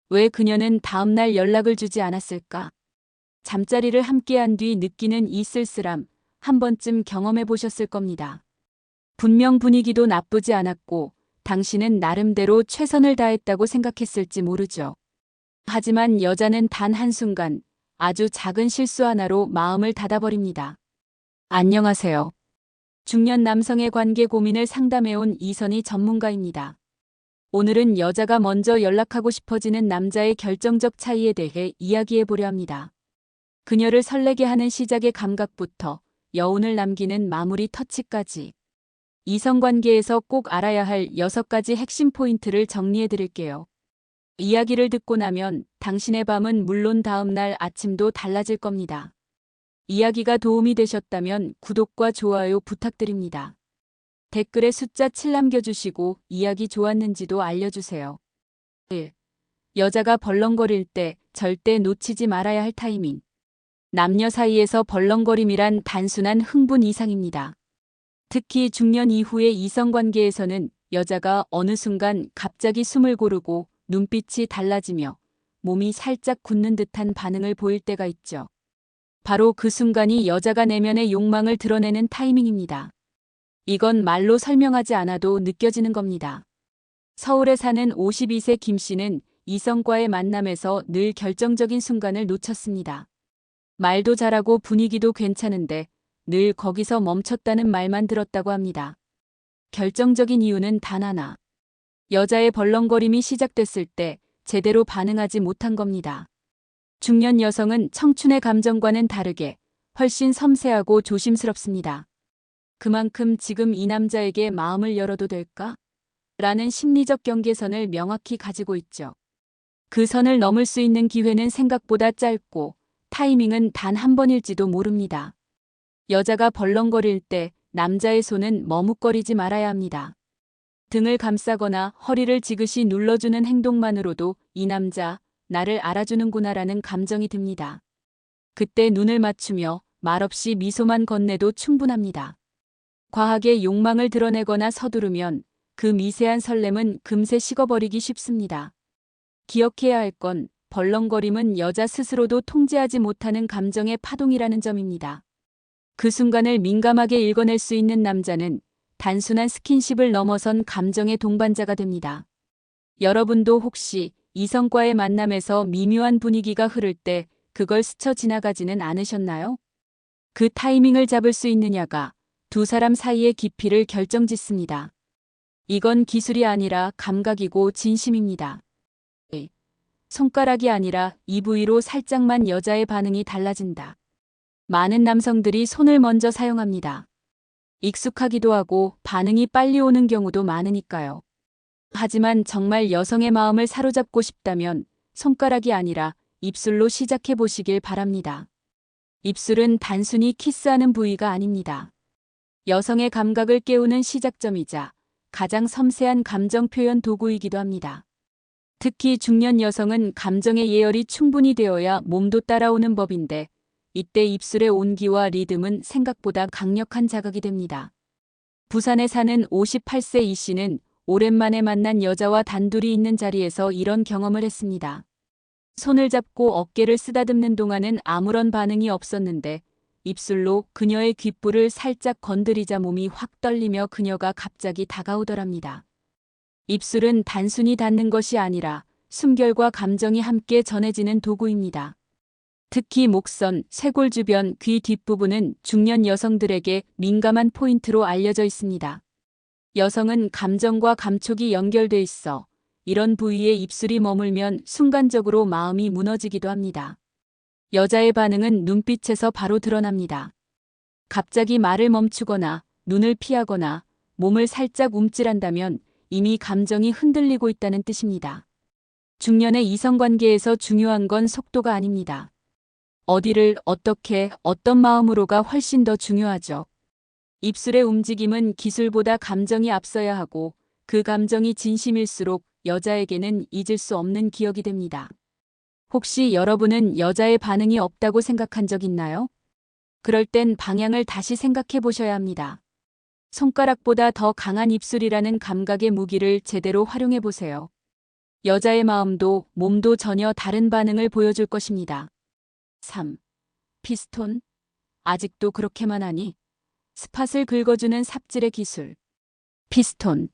왜 그녀는 다음날 연락을 주지 않았을까? 잠자리를 함께한 뒤 느끼는 이 쓸쓸함, 한 번쯤 경험해 보셨을 겁니다. 분명 분위기도 나쁘지 않았고, 당신은 나름대로 최선을 다했다고 생각했을지 모르죠. 하지만 여자는 단 한순간, 아주 작은 실수 하나로 마음을 닫아버립니다. 안녕하세요. 중년 남성의 관계 고민을 상담해온 이선희 전문가입니다. 오늘은 여자가 먼저 연락하고 싶어지는 남자의 결정적 차이에 대해 이야기해 보려 합니다. 그녀를 설레게 하는 시작의 감각부터 여운을 남기는 마무리 터치까지 이성관계에서 꼭 알아야 할 6가지 핵심 포인트를 정리해 드릴게요. 이야기를 듣고 나면 당신의 밤은 물론 다음날 아침도 달라질 겁니다. 이야기가 도움이 되셨다면 구독과 좋아요 부탁드립니다. 댓글에 숫자 7 남겨주시고 이야기 좋았는지도 알려주세요. 1. 여자가 벌렁거릴 때 절대 놓치지 말아야 할 타이밍. 남녀 사이에서 벌렁거림이란 단순한 흥분 이상입니다. 특히 중년 이후의 이성관계에서는 여자가 어느 순간 갑자기 숨을 고르고 눈빛이 달라지며 몸이 살짝 굳는 듯한 반응을 보일 때가 있죠. 바로 그 순간이 여자가 내면의 욕망을 드러내는 타이밍입니다. 이건 말로 설명하지 않아도 느껴지는 겁니다. 서울에 사는 52세 김 씨는 이성과의 만남에서 늘 결정적인 순간을 놓쳤습니다. 말도 잘하고 분위기도 괜찮은데 늘 거기서 멈췄다는 말만 들었다고 합니다. 결정적인 이유는 단 하나. 여자의 벌렁거림이 시작됐을 때 제대로 반응하지 못한 겁니다. 중년 여성은 청춘의 감정과는 다르게 훨씬 섬세하고 조심스럽습니다. 그만큼 지금 이 남자에게 마음을 열어도 될까? 라는 심리적 경계선을 명확히 가지고 있죠. 그 선을 넘을 수 있는 기회는 생각보다 짧고 타이밍은 단 한 번일지도 모릅니다. 여자가 벌렁거릴 때 남자의 손은 머뭇거리지 말아야 합니다. 등을 감싸거나 허리를 지그시 눌러주는 행동만으로도 이 남자, 나를 알아주는구나라는 감정이 듭니다. 그때 눈을 맞추며 말없이 미소만 건네도 충분합니다. 과하게 욕망을 드러내거나 서두르면 그 미세한 설렘은 금세 식어버리기 쉽습니다. 기억해야 할 건 벌렁거림은 여자 스스로도 통제하지 못하는 감정의 파동이라는 점입니다. 그 순간을 민감하게 읽어낼 수 있는 남자는 단순한 스킨십을 넘어선 감정의 동반자가 됩니다. 여러분도 혹시 이성과의 만남에서 미묘한 분위기가 흐를 때 그걸 스쳐 지나가지는 않으셨나요? 그 타이밍을 잡을 수 있느냐가 두 사람 사이의 깊이를 결정짓습니다. 이건 기술이 아니라 감각이고 진심입니다. 손가락이 아니라 이 부위로 살짝만 여자의 반응이 달라진다. 많은 남성들이 손을 먼저 사용합니다. 익숙하기도 하고 반응이 빨리 오는 경우도 많으니까요. 하지만 정말 여성의 마음을 사로잡고 싶다면 손가락이 아니라 입술로 시작해 보시길 바랍니다. 입술은 단순히 키스하는 부위가 아닙니다. 여성의 감각을 깨우는 시작점이자 가장 섬세한 감정 표현 도구이기도 합니다. 특히 중년 여성은 감정의 예열이 충분히 되어야 몸도 따라오는 법인데 이때 입술의 온기와 리듬은 생각보다 강력한 자극이 됩니다. 부산에 사는 58세 이 씨는 오랜만에 만난 여자와 단둘이 있는 자리에서 이런 경험을 했습니다. 손을 잡고 어깨를 쓰다듬는 동안은 아무런 반응이 없었는데 입술로 그녀의 귓불을 살짝 건드리자 몸이 확 떨리며 그녀가 갑자기 다가오더랍니다. 입술은 단순히 닿는 것이 아니라 숨결과 감정이 함께 전해지는 도구입니다. 특히 목선, 쇄골 주변, 귀 뒷부분은 중년 여성들에게 민감한 포인트로 알려져 있습니다. 여성은 감정과 감촉이 연결돼 있어 이런 부위에 입술이 머물면 순간적으로 마음이 무너지기도 합니다. 여자의 반응은 눈빛에서 바로 드러납니다. 갑자기 말을 멈추거나 눈을 피하거나 몸을 살짝 움찔한다면 이미 감정이 흔들리고 있다는 뜻입니다. 중년의 이성관계에서 중요한 건 속도가 아닙니다. 어디를 어떻게 어떤 마음으로가 훨씬 더 중요하죠. 입술의 움직임은 기술보다 감정이 앞서야 하고 그 감정이 진심일수록 여자에게는 잊을 수 없는 기억이 됩니다. 혹시 여러분은 여자의 반응이 없다고 생각한 적 있나요? 그럴 땐 방향을 다시 생각해 보셔야 합니다. 손가락보다 더 강한 입술이라는 감각의 무기를 제대로 활용해 보세요. 여자의 마음도 몸도 전혀 다른 반응을 보여줄 것입니다. 3. 피스톤? 아직도 그렇게만 하니? 스팟을 긁어주는 삽질의 기술. 피스톤.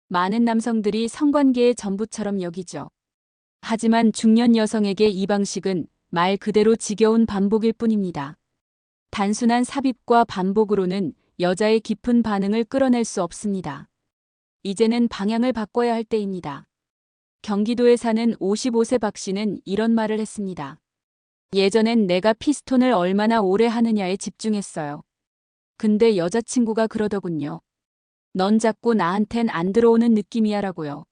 많은 남성들이 성관계의 전부처럼 여기죠. 하지만 중년 여성에게 이 방식은 말 그대로 지겨운 반복일 뿐입니다. 단순한 삽입과 반복으로는 여자의 깊은 반응을 끌어낼 수 없습니다. 이제는 방향을 바꿔야 할 때입니다. 경기도에 사는 55세 박 씨는 이런 말을 했습니다. 예전엔 내가 피스톤을 얼마나 오래 하느냐에 집중했어요. 근데 여자친구가 그러더군요. 넌 자꾸 나한텐 안 들어오는 느낌이야라고요.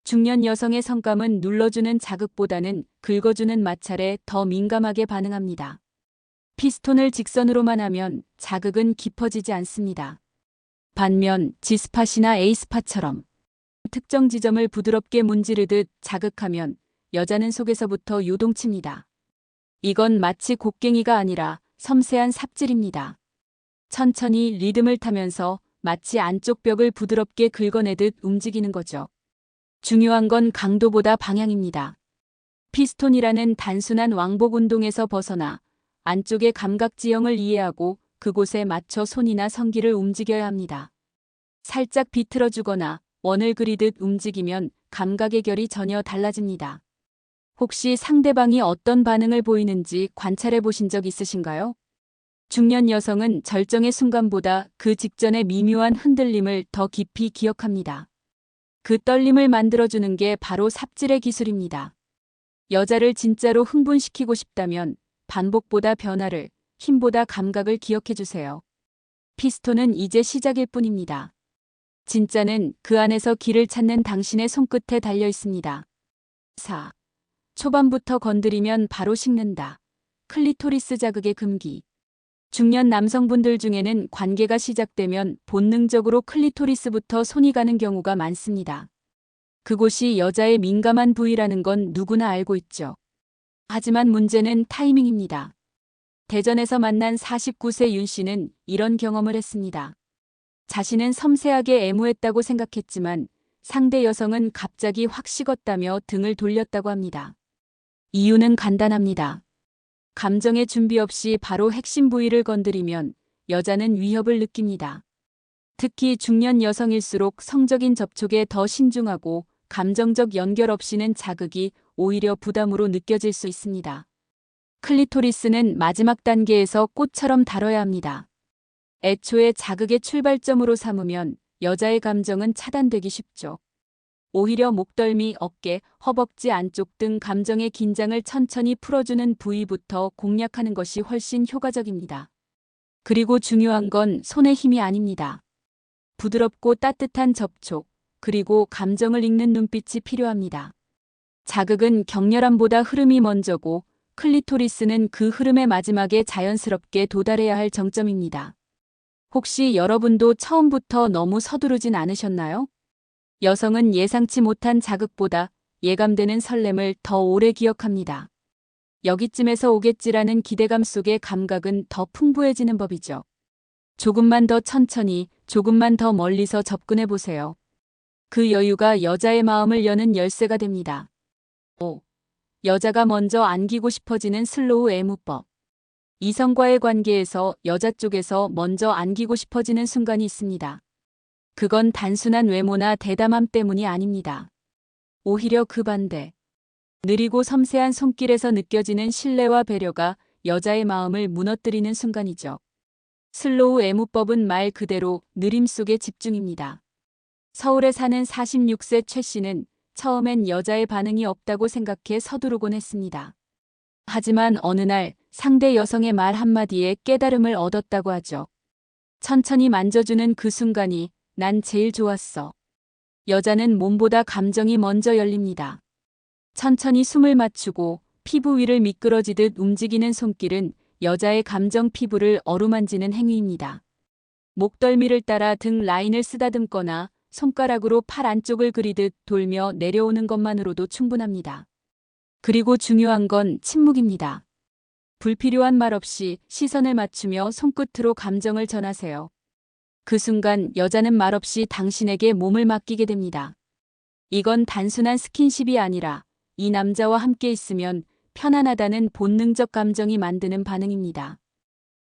중년 여성의 성감은 눌러주는 자극보다는 긁어주는 마찰에 더 민감하게 반응합니다. 피스톤을 직선으로만 하면 자극은 깊어지지 않습니다. 반면 G스팟이나 A스팟처럼 특정 지점을 부드럽게 문지르듯 자극하면 여자는 속에서부터 요동칩니다. 이건 마치 곡괭이가 아니라 섬세한 삽질입니다. 천천히 리듬을 타면서 마치 안쪽 벽을 부드럽게 긁어내듯 움직이는 거죠. 중요한 건 강도보다 방향입니다. 피스톤이라는 단순한 왕복 운동에서 벗어나 안쪽의 감각 지형을 이해하고 그곳에 맞춰 손이나 성기를 움직여야 합니다. 살짝 비틀어주거나 원을 그리듯 움직이면 감각의 결이 전혀 달라집니다. 혹시 상대방이 어떤 반응을 보이는지 관찰해 보신 적 있으신가요? 중년 여성은 절정의 순간보다 그 직전의 미묘한 흔들림을 더 깊이 기억합니다. 그 떨림을 만들어주는 게 바로 삽질의 기술입니다. 여자를 진짜로 흥분시키고 싶다면 반복보다 변화를, 힘보다 감각을 기억해 주세요. 피스톤은 이제 시작일 뿐입니다. 진짜는 그 안에서 길을 찾는 당신의 손끝에 달려 있습니다. 4. 초반부터 건드리면 바로 식는다. 클리토리스 자극의 금기. 중년 남성분들 중에는 관계가 시작되면 본능적으로 클리토리스부터 손이 가는 경우가 많습니다. 그곳이 여자의 민감한 부위라는 건 누구나 알고 있죠. 하지만 문제는 타이밍입니다. 대전에서 만난 49세 윤 씨는 이런 경험을 했습니다. 자신은 섬세하게 애무했다고 생각했지만 상대 여성은 갑자기 확 식었다며 등을 돌렸다고 합니다. 이유는 간단합니다. 감정의 준비 없이 바로 핵심 부위를 건드리면 여자는 위협을 느낍니다. 특히 중년 여성일수록 성적인 접촉에 더 신중하고 감정적 연결 없이는 자극이 오히려 부담으로 느껴질 수 있습니다. 클리토리스는 마지막 단계에서 꽃처럼 다뤄야 합니다. 애초에 자극의 출발점으로 삼으면 여자의 감정은 차단되기 쉽죠. 오히려 목덜미, 어깨, 허벅지 안쪽 등 감정의 긴장을 천천히 풀어주는 부위부터 공략하는 것이 훨씬 효과적입니다. 그리고 중요한 건 손의 힘이 아닙니다. 부드럽고 따뜻한 접촉, 그리고 감정을 읽는 눈빛이 필요합니다. 자극은 격렬함보다 흐름이 먼저고 클리토리스는 그 흐름의 마지막에 자연스럽게 도달해야 할 정점입니다. 혹시 여러분도 처음부터 너무 서두르진 않으셨나요? 여성은 예상치 못한 자극보다 예감되는 설렘을 더 오래 기억합니다. 여기쯤에서 오겠지라는 기대감 속의 감각은 더 풍부해지는 법이죠. 조금만 더 천천히, 조금만 더 멀리서 접근해 보세요. 그 여유가 여자의 마음을 여는 열쇠가 됩니다. 5. 여자가 먼저 안기고 싶어지는 슬로우 애무법. 이성과의 관계에서 여자 쪽에서 먼저 안기고 싶어지는 순간이 있습니다. 그건 단순한 외모나 대담함 때문이 아닙니다. 오히려 그 반대. 느리고 섬세한 손길에서 느껴지는 신뢰와 배려가 여자의 마음을 무너뜨리는 순간이죠. 슬로우 애무법은 말 그대로 느림 속의 집중입니다. 서울에 사는 46세 최 씨는 처음엔 여자의 반응이 없다고 생각해 서두르곤 했습니다. 하지만 어느 날 상대 여성의 말 한마디에 깨달음을 얻었다고 하죠. 천천히 만져주는 그 순간이 난 제일 좋았어. 여자는 몸보다 감정이 먼저 열립니다. 천천히 숨을 맞추고 피부 위를 미끄러지듯 움직이는 손길은 여자의 감정 피부를 어루만지는 행위입니다. 목덜미를 따라 등 라인을 쓰다듬거나 손가락으로 팔 안쪽을 그리듯 돌며 내려오는 것만으로도 충분합니다. 그리고 중요한 건 침묵입니다. 불필요한 말 없이 시선을 맞추며 손끝으로 감정을 전하세요. 그 순간 여자는 말없이 당신에게 몸을 맡기게 됩니다. 이건 단순한 스킨십이 아니라 이 남자와 함께 있으면 편안하다는 본능적 감정이 만드는 반응입니다.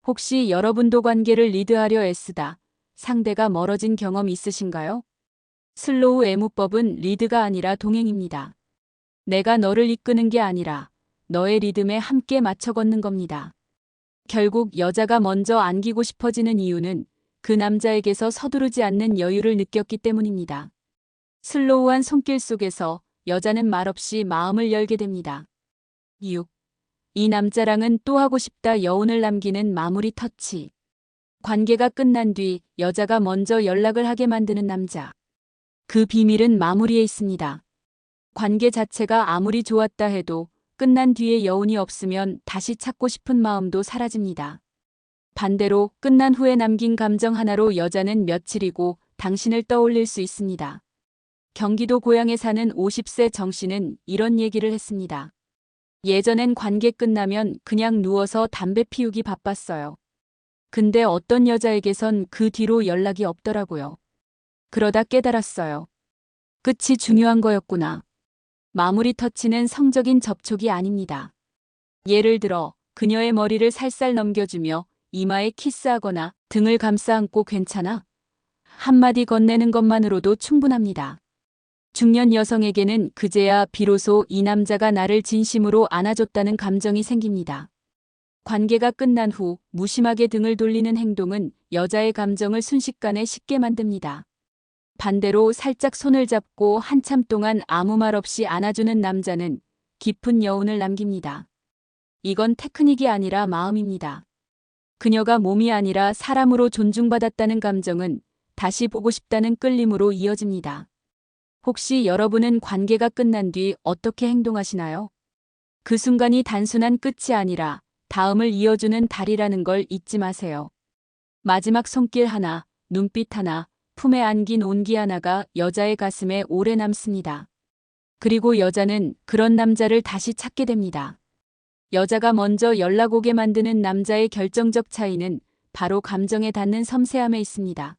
혹시 여러분도 관계를 리드하려 애쓰다 상대가 멀어진 경험 있으신가요? 슬로우 애무법은 리드가 아니라 동행입니다. 내가 너를 이끄는 게 아니라 너의 리듬에 함께 맞춰 걷는 겁니다. 결국 여자가 먼저 안기고 싶어지는 이유는 그 남자에게서 서두르지 않는 여유를 느꼈기 때문입니다. 슬로우한 손길 속에서 여자는 말없이 마음을 열게 됩니다. 6. 이 남자랑은 또 하고 싶다 여운을 남기는 마무리 터치. 관계가 끝난 뒤 여자가 먼저 연락을 하게 만드는 남자. 그 비밀은 마무리에 있습니다. 관계 자체가 아무리 좋았다 해도 끝난 뒤에 여운이 없으면 다시 찾고 싶은 마음도 사라집니다. 반대로 끝난 후에 남긴 감정 하나로 여자는 며칠이고 당신을 떠올릴 수 있습니다. 경기도 고양에 사는 50세 정 씨는 이런 얘기를 했습니다. 예전엔 관계 끝나면 그냥 누워서 담배 피우기 바빴어요. 근데 어떤 여자에게선 그 뒤로 연락이 없더라고요. 그러다 깨달았어요. 끝이 중요한 거였구나. 마무리 터치는 성적인 접촉이 아닙니다. 예를 들어 그녀의 머리를 살살 넘겨주며 이마에 키스하거나 등을 감싸 안고 괜찮아? 한마디 건네는 것만으로도 충분합니다. 중년 여성에게는 그제야 비로소 이 남자가 나를 진심으로 안아줬다는 감정이 생깁니다. 관계가 끝난 후 무심하게 등을 돌리는 행동은 여자의 감정을 순식간에 식게 만듭니다. 반대로 살짝 손을 잡고 한참 동안 아무 말 없이 안아주는 남자는 깊은 여운을 남깁니다. 이건 테크닉이 아니라 마음입니다. 그녀가 몸이 아니라 사람으로 존중받았다는 감정은 다시 보고 싶다는 끌림으로 이어집니다. 혹시 여러분은 관계가 끝난 뒤 어떻게 행동하시나요? 그 순간이 단순한 끝이 아니라 다음을 이어주는 달이라는 걸 잊지 마세요. 마지막 손길 하나, 눈빛 하나, 품에 안긴 온기 하나가 여자의 가슴에 오래 남습니다. 그리고 여자는 그런 남자를 다시 찾게 됩니다. 여자가 먼저 연락 오게 만드는 남자의 결정적 차이는 바로 감정에 닿는 섬세함에 있습니다.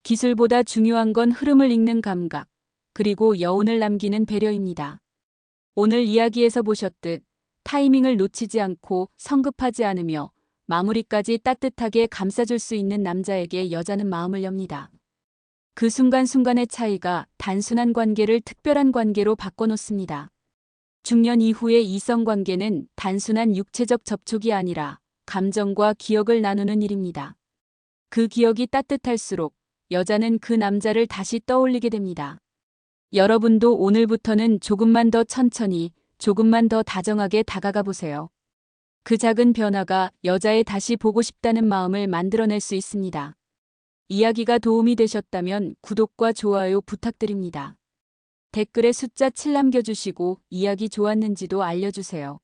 기술보다 중요한 건 흐름을 읽는 감각, 그리고 여운을 남기는 배려입니다. 오늘 이야기에서 보셨듯 타이밍을 놓치지 않고 성급하지 않으며 마무리까지 따뜻하게 감싸줄 수 있는 남자에게 여자는 마음을 엽니다. 그 순간순간의 차이가 단순한 관계를 특별한 관계로 바꿔놓습니다. 중년 이후의 이성관계는 단순한 육체적 접촉이 아니라 감정과 기억을 나누는 일입니다. 그 기억이 따뜻할수록 여자는 그 남자를 다시 떠올리게 됩니다. 여러분도 오늘부터는 조금만 더 천천히, 조금만 더 다정하게 다가가 보세요. 그 작은 변화가 여자의 다시 보고 싶다는 마음을 만들어낼 수 있습니다. 이야기가 도움이 되셨다면 구독과 좋아요 부탁드립니다. 댓글에 숫자 7 남겨주시고 이야기 좋았는지도 알려주세요.